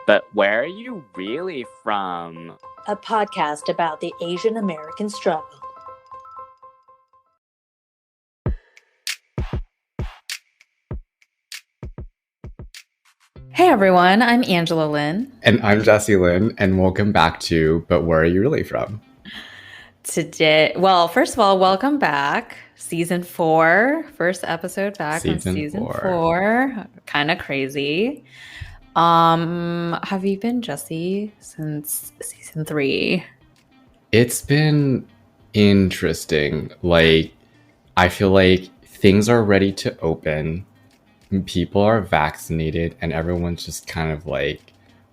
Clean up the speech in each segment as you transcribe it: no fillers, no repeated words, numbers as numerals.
But where are you really from? A podcast about the Asian American struggle. Hey everyone, I'm Angela Lynn. And I'm Jesse Lynn, and welcome back to But Where Are You Really From? Today, first of all, welcome back. Season 4, first episode back from season 4. Kind of crazy. Have you been, Jesse, since season 3? It's been interesting. I feel like things are ready to open. People are vaccinated, and everyone's just kind of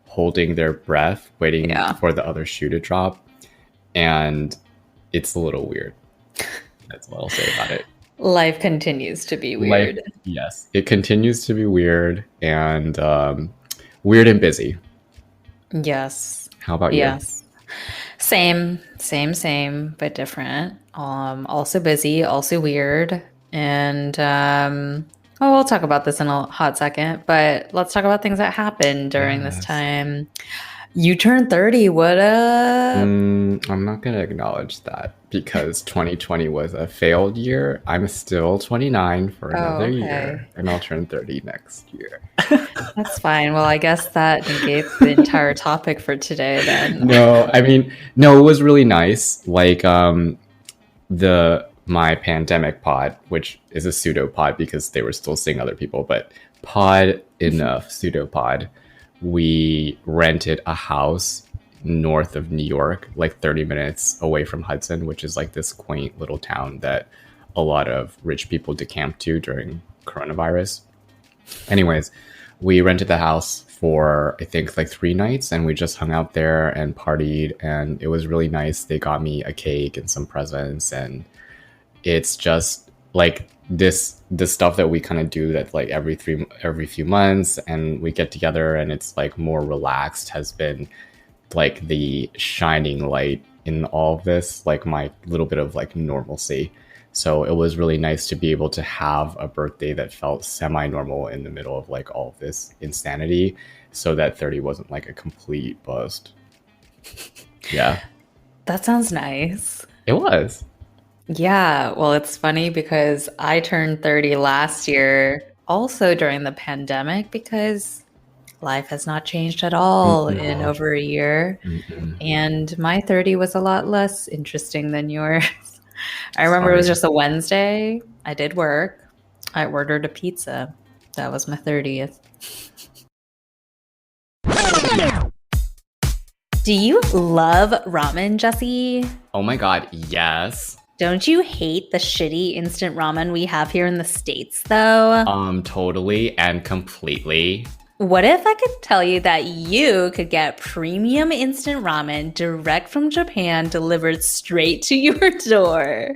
holding their breath, waiting for the other shoe to drop. And it's a little weird. That's what I'll say about it. Life continues to be weird. Yes, it continues to be weird and weird and busy. Yes. How about you? Yes. Same, but different. Also busy, also weird. And we'll talk about this in a hot second, but let's talk about things that happened during this time. You turned 30. What up? I'm not going to acknowledge that because 2020 was a failed year. I'm still 29 for another year, and I'll turn 30 next year. That's fine. Well, I guess that negates the entire topic for today then. No, it was really nice. My pandemic pod, which is a pseudopod because they were still seeing other people, but pod enough, pseudopod. We rented a house north of New York, 30 minutes away from Hudson, which is this quaint little town that a lot of rich people decamp to during coronavirus. Anyways, we rented the house for, I think, 3 nights, and we just hung out there and partied, and it was really nice. They got me a cake and some presents, and it's just the stuff that we kind of do that every few months, and we get together and it's more relaxed, has been the shining light in all of this, my little bit of normalcy. So it was really nice to be able to have a birthday that felt semi-normal in the middle of all of this insanity, so that 30 wasn't a complete bust. Yeah, that sounds nice. It was. Yeah, well, it's funny because I turned 30 last year, also during the pandemic, because life has not changed at all in over a year. And my 30 was a lot less interesting than yours. I remember it was just a Wednesday. I did work. I ordered a pizza. That was my 30th. Do you love ramen, Jesse? Oh my God, yes. Don't you hate the shitty instant ramen we have here in the States, though? Totally and completely. What if I could tell you that you could get premium instant ramen direct from Japan delivered straight to your door?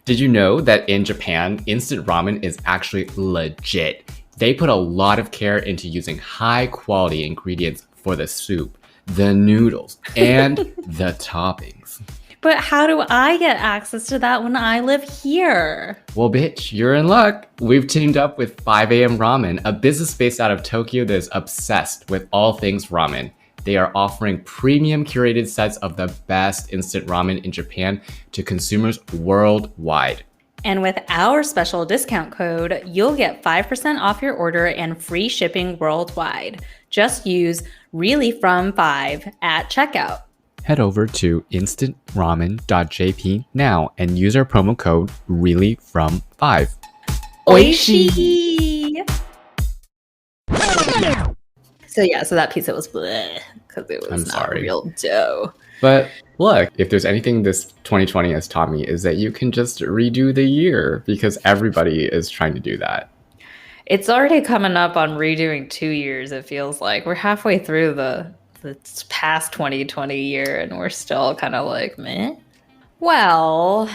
Did you know that in Japan, instant ramen is actually legit? They put a lot of care into using high quality ingredients for the soup, the noodles, and the toppings. But how do I get access to that when I live here? Well, bitch, you're in luck. We've teamed up with 5 a.m. Ramen, a business based out of Tokyo that is obsessed with all things ramen. They are offering premium curated sets of the best instant ramen in Japan to consumers worldwide. And with our special discount code, you'll get 5% off your order and free shipping worldwide. Just use ReallyFrom5 at checkout. Head over to instantramen.jp now and use our promo code ReallyFrom5. Oishi! So that pizza was bleh, because it was not real dough. But look, if there's anything this 2020 has taught me is that you can just redo the year, because everybody is trying to do that. It's already coming up on redoing 2 years, it feels like. We're halfway through the past 2020 year and we're still kind of meh. Well,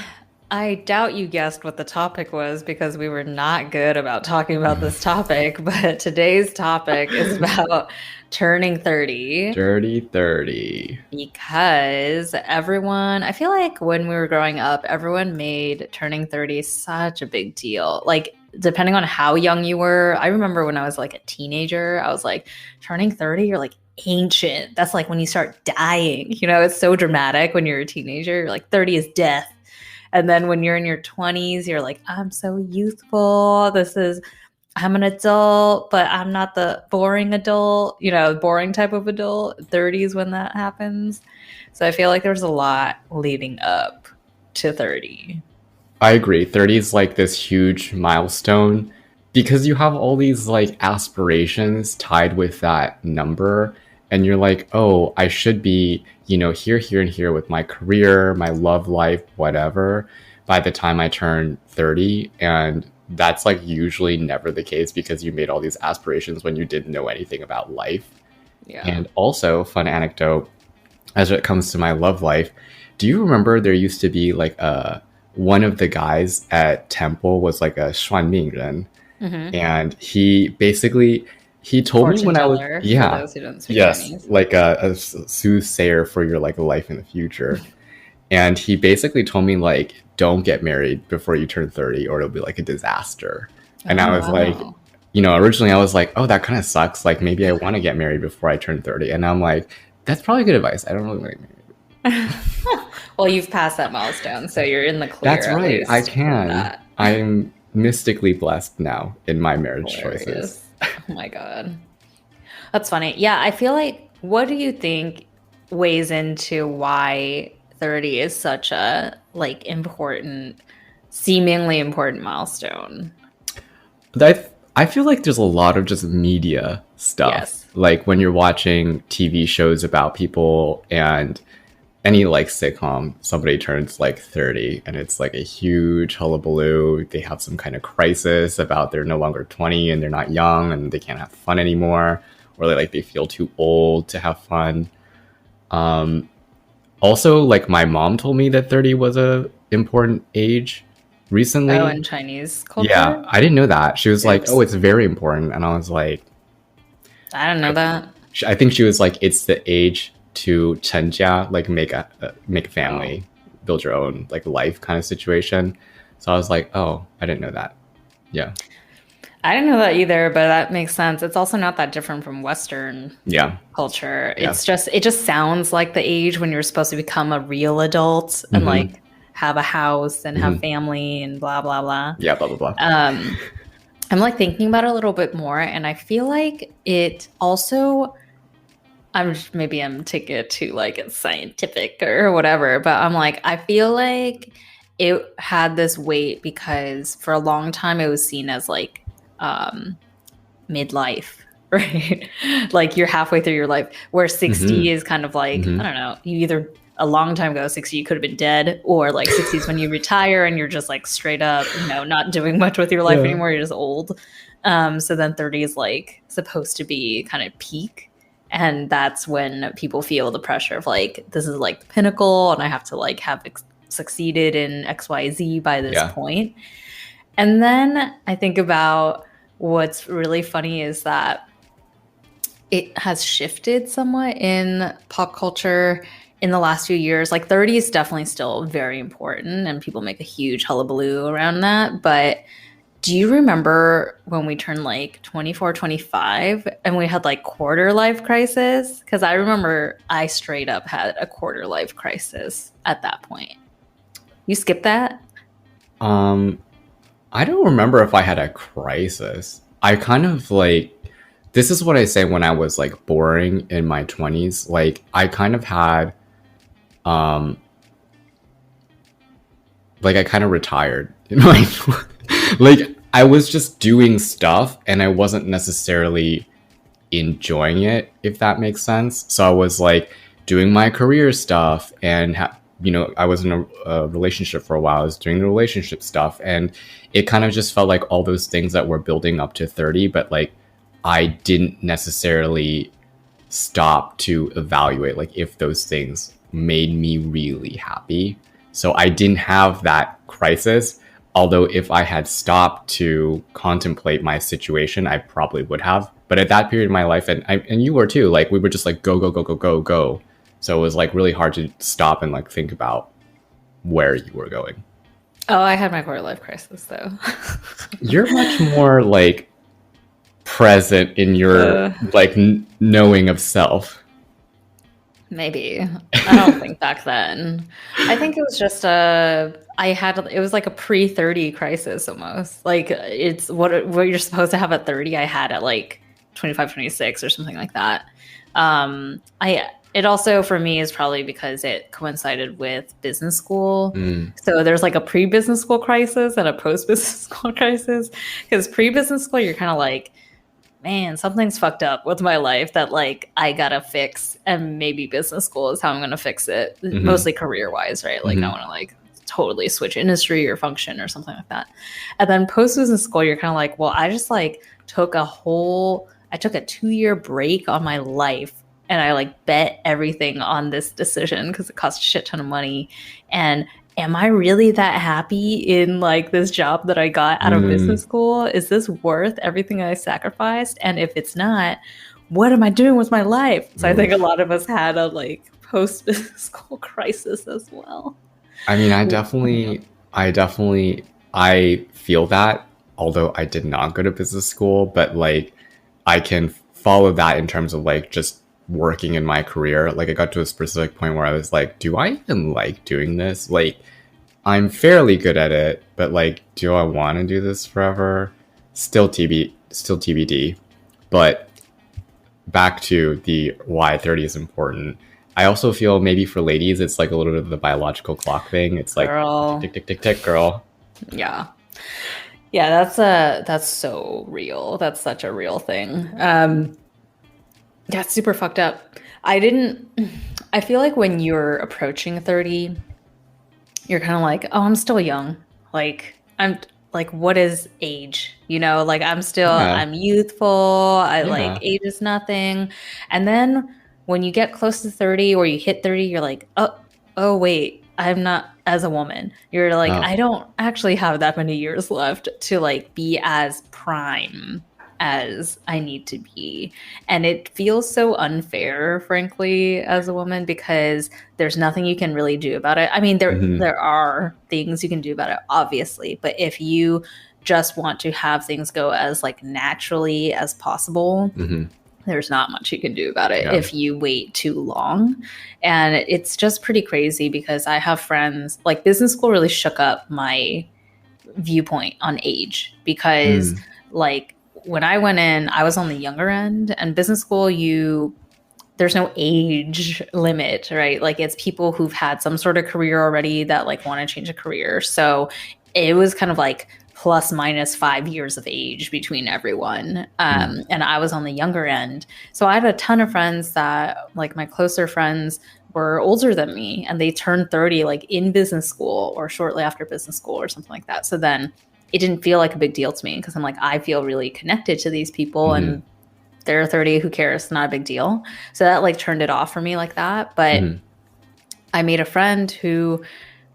I doubt you guessed what the topic was because we were not good about talking about this topic, but today's topic is about turning 30. Dirty 30. Because everyone, I feel like when we were growing up, everyone made turning 30 such a big deal. depending on how young you were. I remember when I was like a teenager, I was like, turning 30, you're like ancient. That's like when you start dying. You know, it's so dramatic when you're a teenager. You're like 30 is death. And then when you're in your 20s, you're like, I'm so youthful. I'm an adult, but I'm not the boring adult, you know, boring type of adult. 30s when that happens. So I feel like there's a lot leading up to 30. I agree. 30 is like this huge milestone because you have all these like aspirations tied with that number. And you're like, oh, I should be, here, here, and here with my career, my love life, whatever, by the time I turn 30. And that's like usually never the case because you made all these aspirations when you didn't know anything about life. Yeah. And also, fun anecdote, as it comes to my love life, do you remember there used to be like one of the guys at Temple was like a 算命人, and he told Fortune me when teller, I was for those who don't speak Chinese. like a soothsayer for your like life in the future. And he basically told me like, don't get married before you turn 30 or it'll be like a disaster. And I was like, originally I was like, oh, that kind of sucks. Like maybe I want to get married before I turn 30. And I'm like, that's probably good advice. I don't really want to get married. Well, you've passed that milestone, so you're in the clear. That's right. I can. I'm mystically blessed now in my marriage choices. Oh my God. That's funny. Yeah, I feel like, what do you think weighs into why 30 is such a like seemingly important milestone? I feel like there's a lot of just media stuff. Yes. Like when you're watching TV shows about people and any like sitcom, somebody turns like 30 and it's like a huge hullabaloo. They have some kind of crisis about they're no longer 20 and they're not young and they can't have fun anymore, or they feel too old to have fun. Also, like my mom told me that 30 was a important age recently. Oh, in Chinese culture? Yeah, I didn't know that. She was like, oh, it's very important. And I was like, I didn't know that. I think she was like, it's the age to 成家, like make a family, build your own like life kind of situation. So I was like, oh, I didn't know that. Yeah. I didn't know that either, but that makes sense. It's also not that different from Western culture. Yeah. It just sounds like the age when you're supposed to become a real adult and like have a house and have family and blah, blah, blah. Yeah, blah, blah, blah. I'm like thinking about it a little bit more, and I feel like it also, I'm taking it to like it's scientific or whatever, but I'm like, I feel like it had this weight because for a long time it was seen as like midlife, right? Like you're halfway through your life, where 60 is kind of like, I don't know, you either a long time ago, 60 you could have been dead, or like 60s when you retire and you're just like straight up, not doing much with your life anymore, you're just old. So then 30 is like supposed to be kind of peak, and that's when people feel the pressure of like, this is like the pinnacle and I have to like have succeeded in XYZ by this point. And then I think about what's really funny is that it has shifted somewhat in pop culture in the last few years. Like 30 is definitely still very important and people make a huge hullabaloo around that. But do you remember when we turned like 24, 25 and we had like quarter life crisis? Because I remember I straight up had a quarter life crisis at that point. You skipped that? I don't remember if I had a crisis. I kind of like, this is what I say when I was like boring in my 20s. Like I kind of had, like I kind of retired in my, like I was just doing stuff and I wasn't necessarily enjoying it, if that makes sense. So I was like doing my career stuff and I was in a relationship for a while. I was doing the relationship stuff, and it kind of just felt like all those things that were building up to 30, but like I didn't necessarily stop to evaluate like if those things made me really happy. So I didn't have that crisis. Although if I had stopped to contemplate my situation, I probably would have. But at that period of my life, and you were too, like we were just like go, go, go, go, go, go. So it was like really hard to stop and like think about where you were going. Oh, I had my quarter life crisis though. You're much more like present in your uh, like knowing of self. Maybe. I don't think back then. I think it was just it was like a pre-30 crisis almost. Like it's what you're supposed to have at 30, I had at like 25, 26 or something like that. I it also for me is probably because it coincided with business school. Mm. So there's like a pre-business school crisis and a post-business school crisis. Because pre-business school, you're kind of like, man, something's fucked up with my life that like I gotta fix, and maybe business school is how I'm gonna fix it. Mostly career wise, right? Like I want to like totally switch industry or function or something like that. And then post business school, you're kind of like, well, I just like I took a 2-year break on my life, and I like bet everything on this decision because it cost a shit ton of money. And am I really that happy in like this job that I got out of business school? Is this worth everything I sacrificed? And if it's not, what am I doing with my life? So I think a lot of us had a like post business school crisis as well. I mean, I feel that, although I did not go to business school, but like I can follow that in terms of like just working in my career. Like I got to a specific point where I was like, do I even like doing this? Like I'm fairly good at it, but like, do I want to do this forever? Still TBD. But back to the why 30 is important. I also feel maybe for ladies, it's like a little bit of the biological clock thing. It's like Girl. tick, tick, tick, tick, tick, girl. Yeah. That's so real. That's such a real thing. That's super fucked up. I feel like when you're approaching 30, you're kind of like, oh, I'm still young. Like, I'm like, what is age? You know, like I'm youthful. Like, age is nothing. And then when you get close to 30 or you hit 30, you're like, oh, wait, I'm not as a woman. You're like, I don't actually have that many years left to like be as prime as I need to be. And it feels so unfair, frankly, as a woman, because there's nothing you can really do about it. I mean, there are things you can do about it, obviously, but if you just want to have things go as like naturally as possible, there's not much you can do about it if you wait too long. And it's just pretty crazy because I have friends, like business school really shook up my viewpoint on age because like when I went in, I was on the younger end, and business school, there's no age limit, right? Like it's people who've had some sort of career already that like want to change a career. So it was kind of like plus minus 5 years of age between everyone. And I was on the younger end. So I had a ton of friends that like my closer friends were older than me, and they turned 30 like in business school or shortly after business school or something like that. So then it didn't feel like a big deal to me because I'm like, I feel really connected to these people and they're 30, who cares? Not a big deal. So that like turned it off for me like that. But I made a friend who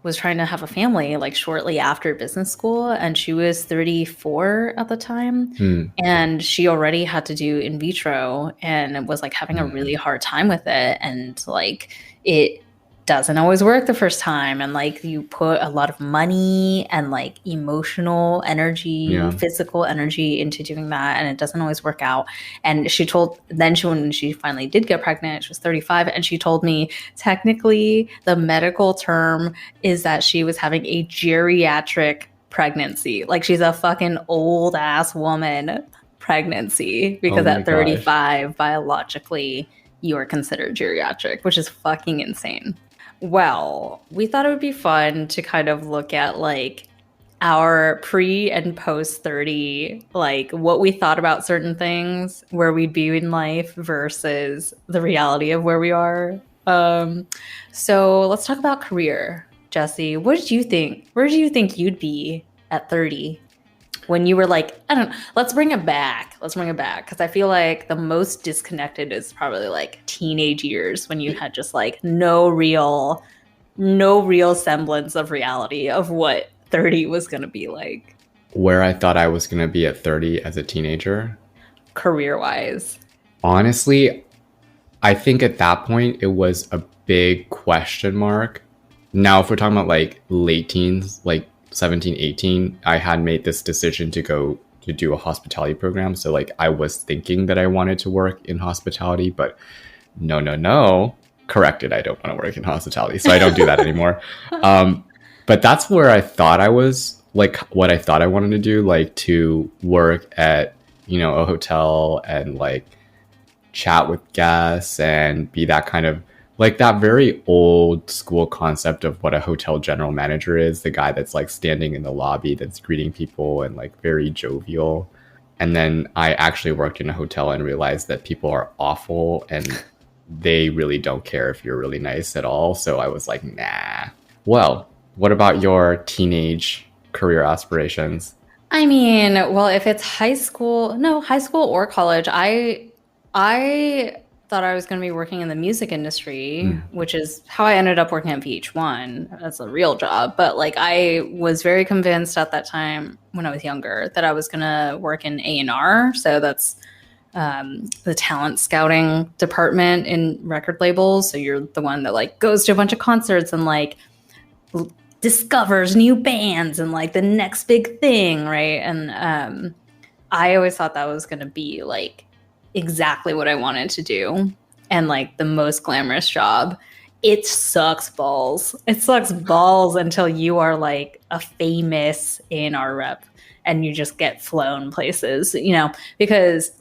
was trying to have a family like shortly after business school, and she was 34 at the time, and she already had to do in vitro and was like having a really hard time with it, and like it doesn't always work the first time, and like you put a lot of money and like emotional energy, physical energy into doing that, and it doesn't always work out. And when she finally did get pregnant, she was 35, and she told me technically the medical term is that she was having a geriatric pregnancy. Like she's a fucking old ass woman pregnancy, because at 35 biologically you are considered geriatric, which is fucking insane. Well, we thought it would be fun to kind of look at like our pre and post 30, like what we thought about certain things, where we'd be in life versus the reality of where we are. So let's talk about career. Jesse, what did you think? Where do you think you'd be at 30? When you were like, I don't know, let's bring it back. Because I feel like the most disconnected is probably like teenage years, when you had just like no real semblance of reality of what 30 was going to be like. Where I thought I was going to be at 30 as a teenager? Career-wise. Honestly, I think at that point it was a big question mark. Now, if we're talking about like late teens, like 17, 18, I had made this decision to go to do a hospitality program. So like I was thinking that I wanted to work in hospitality, but no, corrected. I don't want to work in hospitality. So I don't do that anymore. But that's where I thought I was, like what I thought I wanted to do, like to work at, a hotel and like chat with guests and be that kind of like that very old school concept of what a hotel general manager is, the guy that's like standing in the lobby that's greeting people and like very jovial. And then I actually worked in a hotel and realized that people are awful and they really don't care if you're really nice at all. So I was like, nah. Well, what about your teenage career aspirations? I mean, well, if it's high school, no, high school or college, I thought I was going to be working in the music industry, which is how I ended up working at VH1 as a real job. But like I was very convinced at that time when I was younger that I was going to work in A&R. So that's the talent scouting department in record labels. So you're the one that like goes to a bunch of concerts and like discovers new bands and like the next big thing, right? And I always thought that was going to be like exactly what I wanted to do and like the most glamorous job. It sucks balls. It sucks balls until you are like a famous A&R rep and you just get flown places, because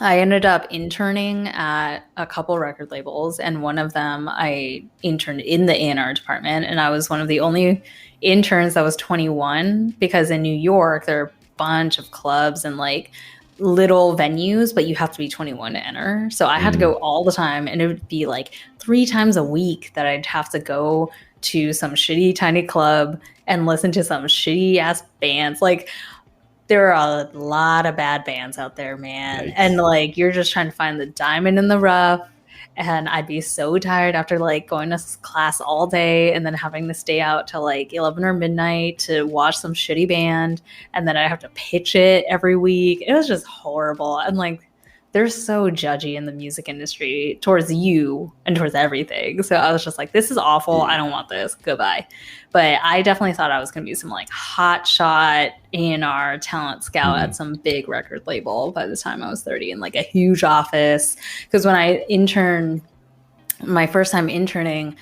I ended up interning at a couple record labels, and one of them I interned in the A&R department, and I was one of the only interns that was 21 because in New York there are a bunch of clubs and like little venues, but you have to be 21 to enter. So I had to go all the time, and it would be like 3 times a week that I'd have to go to some shitty tiny club and listen to some shitty ass bands. Like there are a lot of bad bands out there, man. Yikes. And like you're just trying to find the diamond in the rough. And I'd be so tired after like going to class all day and then having to stay out till like 11 or midnight to watch some shitty band. And then I have to pitch it every week. It was just horrible. And like, they're so judgy in the music industry towards you and towards everything. So I was just like, this is awful. I don't want this. Goodbye. But I definitely thought I was going to be some like hot shot A&R talent scout at some big record label by the time I was 30 in like a huge office. Because when I interned, my first time interning,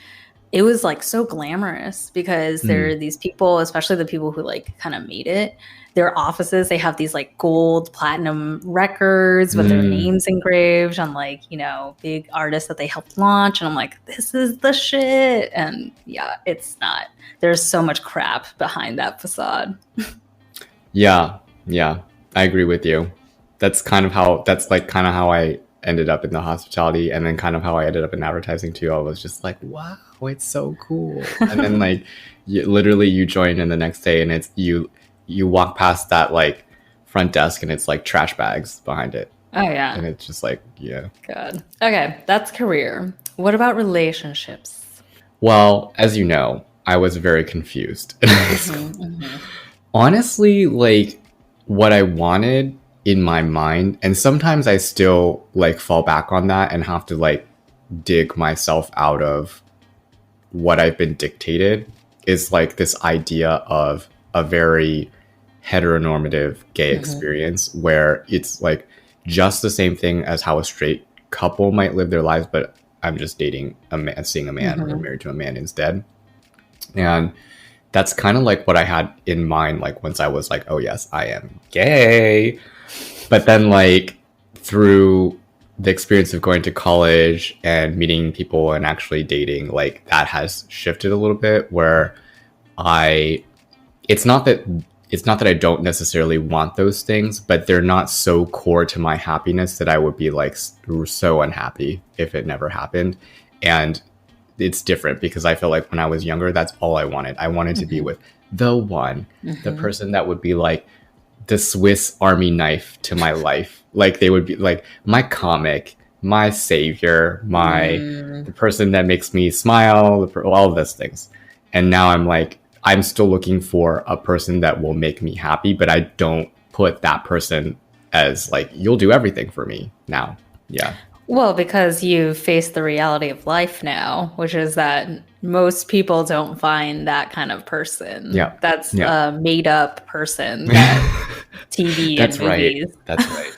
it was like so glamorous because there are these people, especially the people who like kind of made it. Their offices, they have these like gold platinum records with their names engraved on like, big artists that they helped launch. And I'm like, this is the shit. And yeah, it's not. There's so much crap behind that facade. Yeah. I agree with you. That's kind of how I ended up in the hospitality, and then kind of how I ended up in advertising too. I was just like, wow, it's so cool. And then like you join in the next day and it's you walk past that like front desk and it's like trash bags behind it. Oh yeah. And it's just like, yeah. God. Okay, that's career. What about relationships? Well, as you know, I was very confused. Honestly, like what I wanted in my mind, and sometimes I still like fall back on that and have to like dig myself out of what I've been dictated, is like this idea of a very heteronormative gay experience where it's like just the same thing as how a straight couple might live their lives, but I'm just dating a man, seeing a man or married to a man instead. And that's kind of like what I had in mind, like once I was like, oh yes, I am gay. But then like through the experience of going to college and meeting people and actually dating, like that has shifted a little bit where it's not that I don't necessarily want those things, but they're not so core to my happiness that I would be like so unhappy if it never happened. And it's different because I feel like when I was younger, that's all I wanted. I wanted to be with the one, the person that would be like the Swiss Army knife to my life. Like they would be like my comic, my savior, the person that makes me smile, all of those things. And now I'm like, I'm still looking for a person that will make me happy, but I don't put that person as like, you'll do everything for me now. Yeah. Well, because you face the reality of life now, which is that most people don't find that kind of person. Yeah. That's Yeah. a made up person that TV and That's right. movies That's right.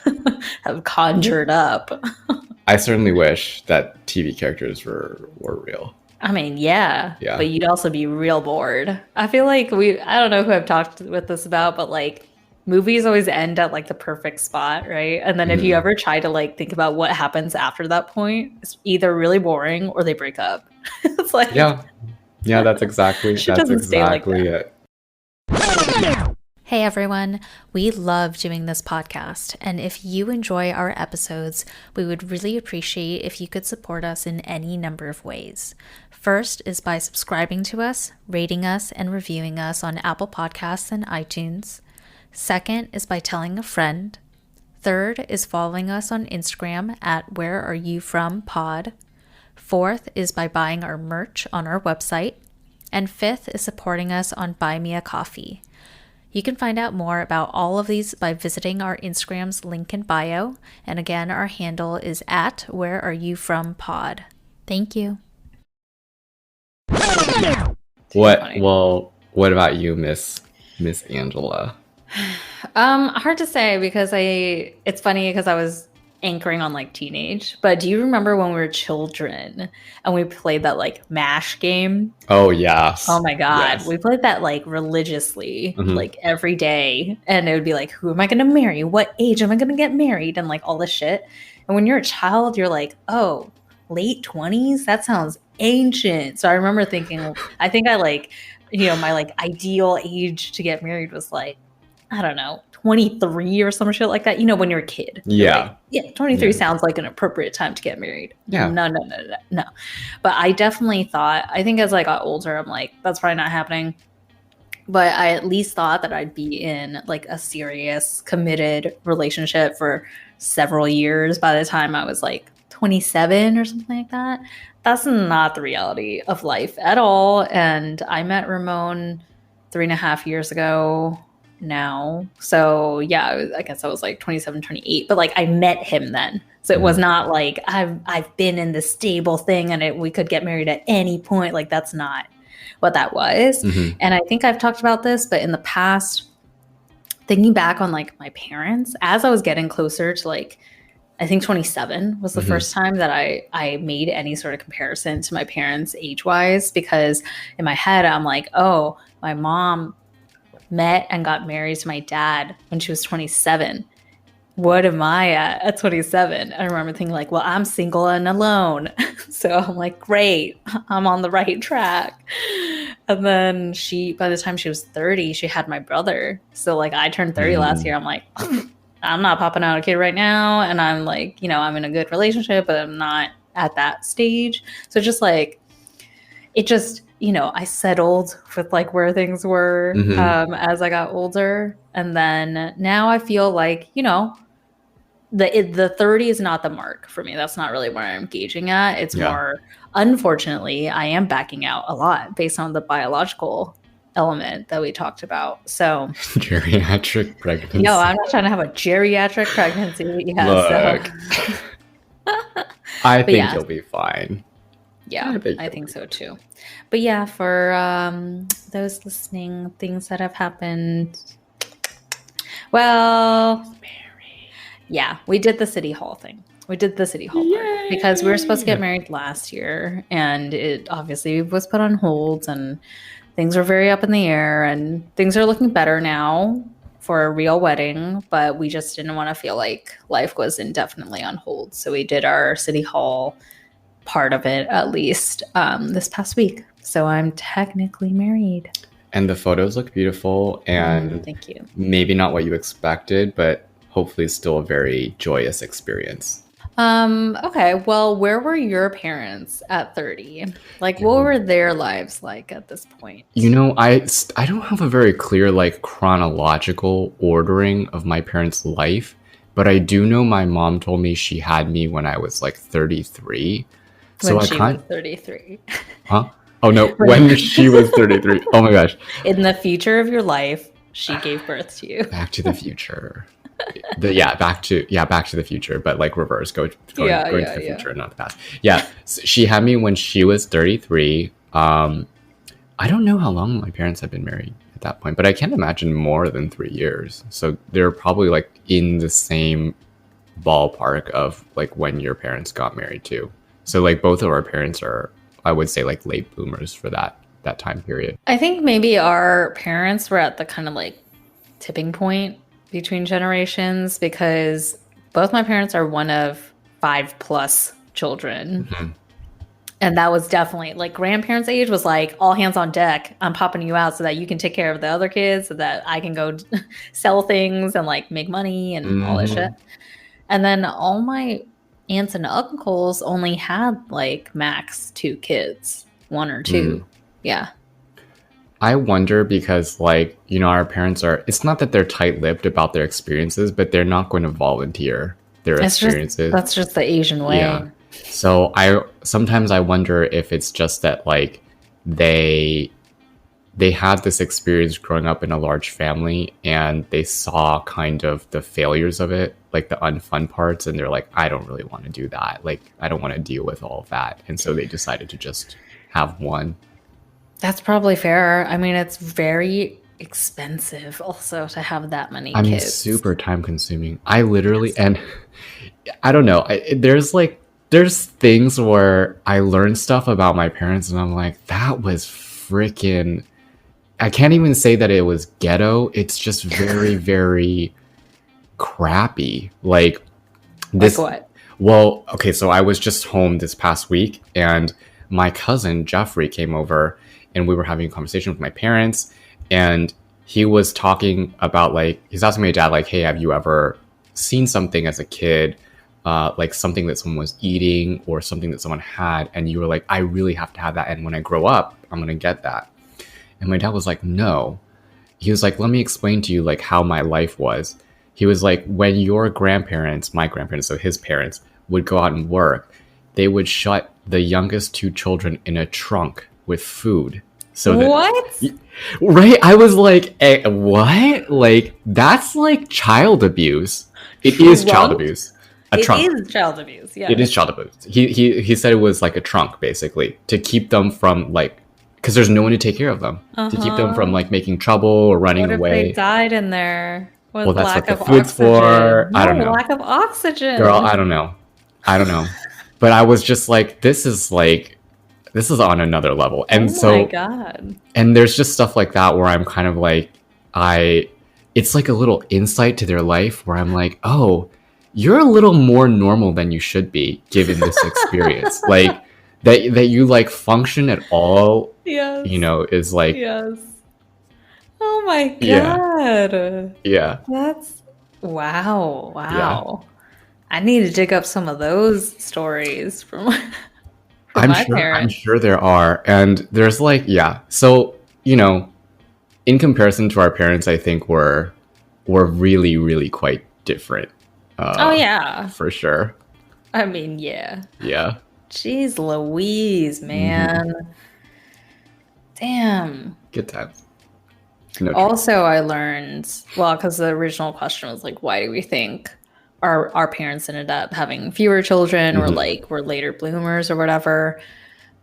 have conjured up. I certainly wish that TV characters were real. I mean, yeah, Yeah. but you'd also be real bored. I feel like I don't know who I've talked with this about, but like movies always end at like the perfect spot, right? And then if you ever try to like think about what happens after that point, it's either really boring or they break up. It's like, Yeah, that's exactly Shit doesn't stay like that. it. Hey everyone, we love doing this podcast, and if you enjoy our episodes, we would really appreciate if you could support us in any number of ways. First is by subscribing to us, rating us, and reviewing us on Apple Podcasts and iTunes. Second is by telling a friend. Third is following us on Instagram at whereareyoufrompod. Fourth is by buying our merch on our website. And fifth is supporting us on Buy Me a Coffee. You can find out more about all of these by visiting our Instagram's link in bio. And again, our handle is at whereareyoufrompod. Thank you. What about you, Miss Angela? Hard to say because it's funny because I was anchoring on like teenage, but do you remember when we were children and we played that like MASH game? Oh yes. Oh my God. Yes. We played that like religiously, like every day. And it would be like, who am I going to marry? What age am I going to get married? And like all this shit. And when you're a child, you're like, oh, late 20s? That sounds ancient. So I remember thinking, I think I like, my like ideal age to get married was like, I don't know, 23 or some shit like that. When you're a kid. Yeah. Like, 23 sounds like an appropriate time to get married. Yeah. No. But I definitely thought, I think as I got older, I'm like, that's probably not happening. But I at least thought that I'd be in like a serious, committed relationship for several years by the time I was like 27 or something like that. That's not the reality of life at all. And I met Ramon 3.5 years ago now. So yeah, I guess I was like 27, 28, but like I met him then. So it was not like I've been in this stable thing and we could get married at any point. Like that's not what that was. And I think I've talked about this, but in the past, thinking back on like my parents, as I was getting closer to like, I think 27 was the first time that I made any sort of comparison to my parents age-wise, because in my head, I'm like, oh, my mom met and got married to my dad when she was 27. What am I at 27? I remember thinking like, well, I'm single and alone. So I'm like, great, I'm on the right track. And then by the time she was 30, she had my brother. So like I turned 30 last year. I'm like, I'm not popping out a kid right now. And I'm like, I'm in a good relationship, but I'm not at that stage. So just like, it just, I settled with like where things were as I got older. And then now I feel like, the 30 is not the mark for me. That's not really where I'm gauging at. It's more, unfortunately, I am backing out a lot based on the biological element that we talked about. So geriatric pregnancy. No, I'm not trying to have a geriatric pregnancy. Yeah, look, I think you'll be fine. Yeah, I think so too. But yeah, for those listening, things that have happened. Well, yeah, we did the city hall thing. We did the city hall part because we were supposed to get married last year, and it obviously was put on hold, and things were very up in the air, and things are looking better now for a real wedding, but we just didn't want to feel like life was indefinitely on hold. So we did our city hall part of it, at least, this past week. So I'm technically married. And the photos look beautiful, and thank you. Maybe not what you expected, but hopefully still a very joyous experience. Okay, well, where were your parents at 30? Like, what were their lives like at this point? I don't have a very clear, like, chronological ordering of my parents' life, but I do know my mom told me she had me when I was, like, 33. When she was 33. Huh? Oh, no, when she was 33. Oh, my gosh. In the future of your life, she gave birth to you. Back to the future. Back to the Future, but like reverse, going to the future and not the past. Yeah, so she had me when she was 33. I don't know how long my parents have been married at that point, but I can't imagine more than 3 years. So they're probably like in the same ballpark of like when your parents got married too. So like both of our parents are, I would say, like late bloomers for that time period. I think maybe our parents were at the kind of like tipping point between generations because both my parents are one of 5+ children. Mm-hmm. And that was definitely like grandparents' age was like all hands on deck. I'm popping you out so that you can take care of the other kids, so that I can go sell things and like make money and all that shit. And then all my aunts and uncles only had like max 2 kids, 1 or 2. Yeah. I wonder because, like, you know, our parents are, it's not that they're tight-lipped about their experiences, but they're not going to volunteer their experiences. That's just the Asian way. Yeah. So sometimes I wonder if it's just that, like, they had this experience growing up in a large family and they saw kind of the failures of it, like the unfun parts, and they're like, I don't really want to do that. Like, I don't want to deal with all of that. And so they decided to just have one. That's probably fair. I mean, it's very expensive also to have that many kids. I mean, super time consuming. I literally, and I don't know, there's things where I learn stuff about my parents and I'm like, that was freaking, I can't even say that it was ghetto. It's just very, very crappy. Like this. Like what? Well, okay, so I was just home this past week and my cousin Jeffrey came over and we were having a conversation with my parents and he was talking about, like, he's asking my dad, like, hey, have you ever seen something as a kid, like something that someone was eating or something that someone had, and you were like, I really have to have that, and when I grow up, I'm gonna get that. And my dad was like, no. He was like, let me explain to you, like, how my life was. He was like, when your grandparents, my grandparents, so his parents, would go out and work, they would shut the youngest 2 children in a trunk with food. So that, what? Right? I was like, what? Like, that's like child abuse. It is child abuse. It is child abuse, yeah. It is child abuse. He said it was like a trunk, basically, to keep them from, like, because there's no one to take care of them. To keep them from, like, making trouble or running away. What if they died in there? Well, that's what the food's for. I don't know. Lack of oxygen. Girl, I don't know. But I was just like, this is on another level. And my God. And there's just stuff like that where I'm kind of like, it's like a little insight to their life where I'm like, oh, you're a little more normal than you should be given this experience. Like that you like function at all, yes. You know, is like, yes. Oh my God. Yeah. That's wow. Yeah. I need to dig up some of those stories from I'm sure there are. And there's like, yeah. So, you know, in comparison to our parents, I think we're really, really quite different. Oh, yeah. For sure. I mean, yeah. Yeah. Jeez Louise, man. Mm-hmm. Damn. Good times. No also, I learned, well, because the original question was like, why do we think our parents ended up having fewer children or like were later bloomers or whatever?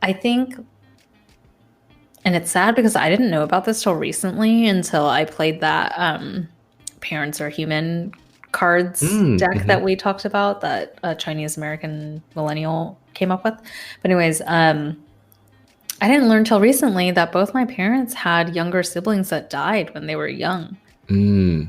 I think, and it's sad because I didn't know about this till recently until I played that Parents Are Human cards deck that we talked about that a Chinese American millennial came up with. But anyways, I didn't learn till recently that both my parents had younger siblings that died when they were young.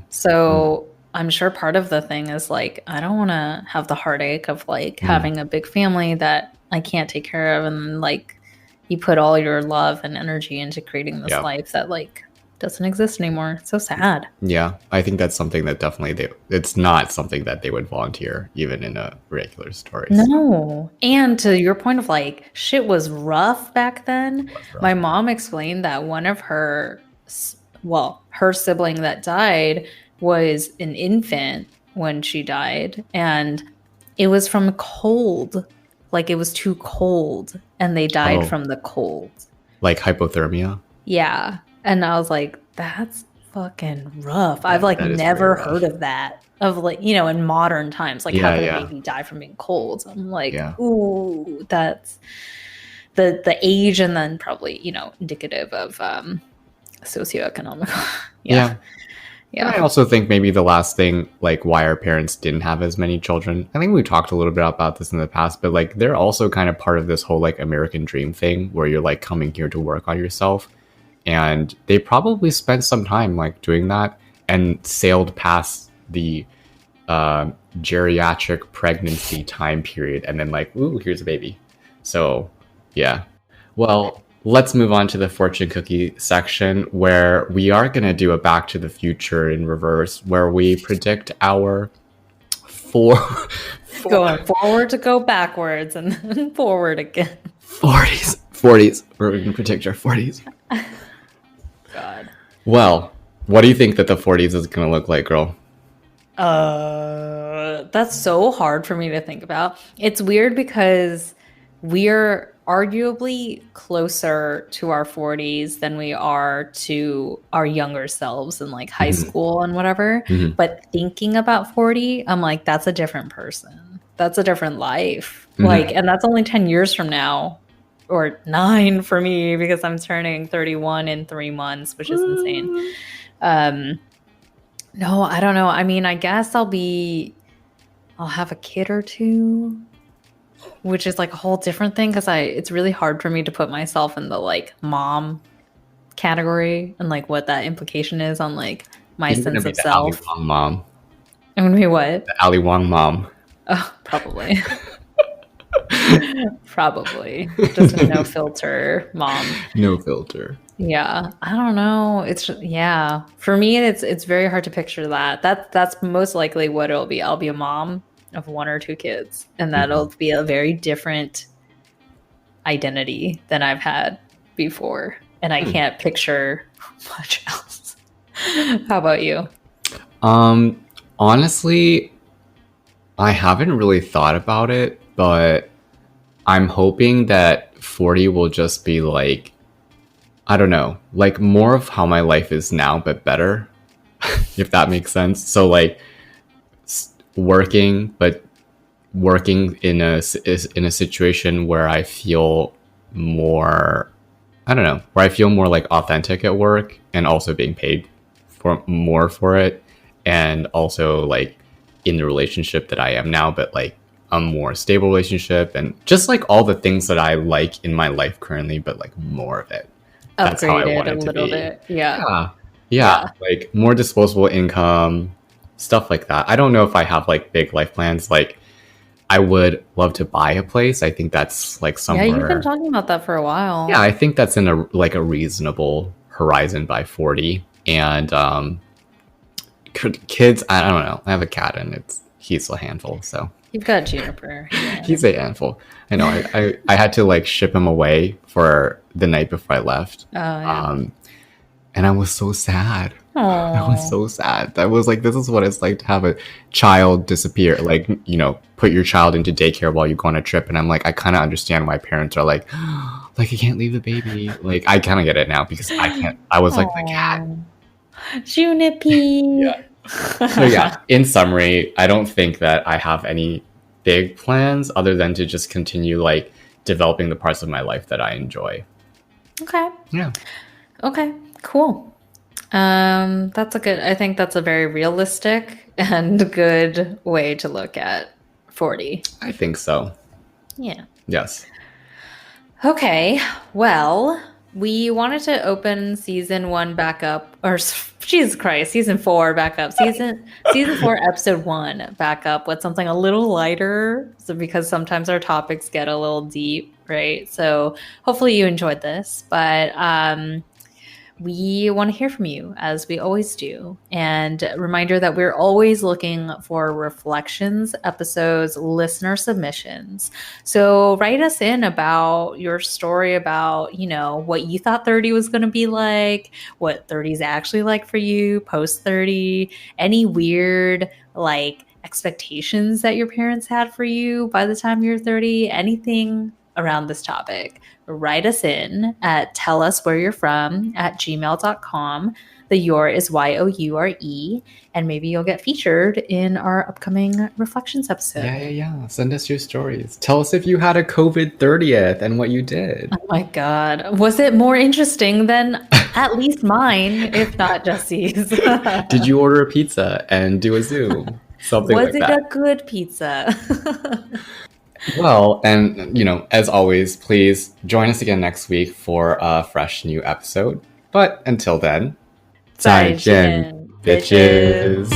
So I'm sure part of the thing is like, I don't want to have the heartache of like having a big family that I can't take care of. And like you put all your love and energy into creating this life that like doesn't exist anymore. It's so sad. Yeah. I think that's something that definitely it's not something that they would volunteer even in a regular story. No. And to your point of like, shit was rough back then. My mom explained that one of her sibling that died was an infant when she died, and it was from cold. Like it was too cold and they died from the cold. Like hypothermia? Yeah. And I was like, that's fucking rough. I've like never heard of that. Of like, you know, in modern times, like how can a baby die from being cold? I'm like, ooh, that's the age, and then probably, indicative of socioeconomic. Yeah. And I Yeah. also think maybe the last thing, like why our parents didn't have as many children. I think we talked a little bit about this in the past, but like they're also kind of part of this whole like American dream thing where you're like coming here to work on yourself. And they probably spent some time like doing that and sailed past the geriatric pregnancy time period and then like, ooh, here's a baby. So yeah. Well, let's move on to the fortune cookie section where we are going to do a Back to the Future in reverse, where we predict our four Going forward to go backwards and then forward again. 40s. We're going to predict our 40s. God. Well, what do you think that the 40s is going to look like, girl? That's so hard for me to think about. It's weird because we're arguably closer to our 40s than we are to our younger selves in like high school and whatever. But thinking about 40, I'm like, that's a different person. That's a different life. Like, and that's only 10 years from now, or 9 for me, because I'm turning 31 in 3 months, which is insane. No, I don't know. I mean, I guess I'll have a kid or two, which is like a whole different thing because it's really hard for me to put myself in the like mom category and like what that implication is on like my sense of self. Ali Wong mom. I'm gonna be what? The Ali Wong mom. Oh, probably. Probably. Just a no filter mom. No filter. Yeah, I don't know. For me, it's very hard to picture that. That's most likely what it'll be. I'll be a mom of 1 or 2 kids, and that'll be a very different identity than I've had before, and I can't picture much else. How about you? Honestly, I haven't really thought about it, but I'm hoping that 40 will just be like, I don't know, like more of how my life is now, but better, if that makes sense. So like working in a situation where I feel more, I don't know, where I feel more like authentic at work and also being paid for more for it. And also like in the relationship that I am now, but like a more stable relationship and just like all the things that I like in my life currently, but like more of it. That's how I want it to be. Bit. Yeah. Yeah. Like more disposable income, stuff like that. I don't know if I have like big life plans. Like I would love to buy a place. I think that's like somewhere. Yeah, you've been talking about that for a while. Yeah, I think that's in a reasonable horizon by 40. And kids, I don't know. I have a cat and he's a handful, so. You've got Juniper. Yeah. He's a handful. I know. I had to like ship him away for the night before I left. Oh, yeah. And I was so sad. Aww. I was so sad. I was like, this is what it's like to have a child disappear. Like, put your child into daycare while you go on a trip. And I'm like, I kind of understand why parents are like I can't leave the baby. Like, I kind of get it now because I can't. I was like the cat. Juniper. Yeah. So yeah, in summary, I don't think that I have any big plans other than to just continue like developing the parts of my life that I enjoy. Okay. Yeah. Okay, cool. I think that's a very realistic and good way to look at 40. I think so. Yeah. Yes. Okay, well, we wanted to open season 1 back up, or Jesus Christ, season 4 back up, season 4, episode 1 back up with something a little lighter. So because sometimes our topics get a little deep, right? So hopefully you enjoyed this, but we want to hear from you as we always do. And a reminder that we're always looking for reflections, episodes, listener submissions. So write us in about your story about, what you thought 30 was going to be like, what 30 is actually like for you post 30, any weird like expectations that your parents had for you by the time you're 30, anything around this topic, write us in at telluswhereyou'refrom@gmail.com. The your is YOURE, and maybe you'll get featured in our upcoming Reflections episode. Yeah. Send us your stories. Tell us if you had a COVID 30th and what you did. Oh my God. Was it more interesting than at least mine, if not Jesse's? Did you order a pizza and do a Zoom? Something Was like it that. a good pizza? Well, and as always, please join us again next week for a fresh new episode. But until then, 再见, bitches.